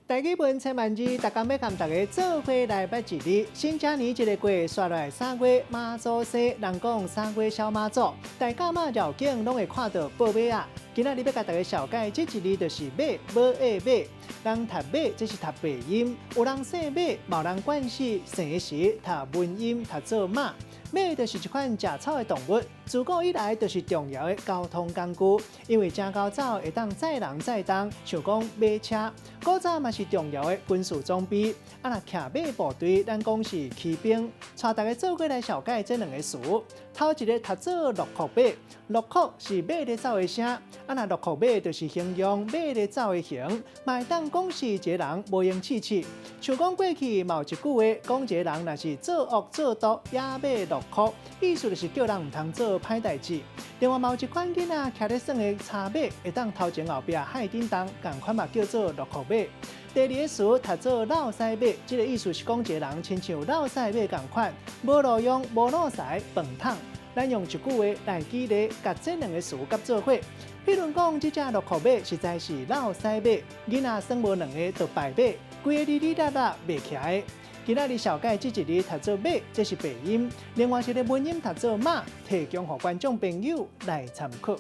大基本千万字，大家要跟大家做伙来拜一日。新加年这个月刷来3月妈祖生，人讲3月小妈祖，大家嘛绕境拢会看到宝马啊。今仔日要甲大家小解，这一日就是马的马。人读马，这是读白音；有人姓马，某人惯势生时读文音，读做马。马就是一款食草的动物，自古以来就是重要的交通工具，因为正高走会当载人载东，像讲马车。古早嘛是重要的军事装备，若骑马部队，咱讲是骑兵。带大家做过来小解这两个词。头一个读做鹿壳马，鹿壳是马咧走的声，若鹿壳马就是形容马咧走的形，嘛会当讲是一个人无用气气。像讲过去嘛有一句话，讲一个人若是做恶做毒，也马鹿壳，意思就是叫人唔通做歹代志。另外嘛有一款囡仔骑咧耍的叉马，会当头前后壁海叮当，共款嘛叫做鹿壳马。第二个词读做老屎马，这个意思是讲一个人亲像老屎马共款，无路用、无路财、饭桶。咱用一句话来举例，甲这两个词夹做伙。比如讲，这只鹿壳马实在是老屎马，囡仔生无两个就败马，规个哩哩啦啦袂起来。今仔日小解这一日读做马，这是白音；另外一个文音读做马，提供给观众朋友来参考。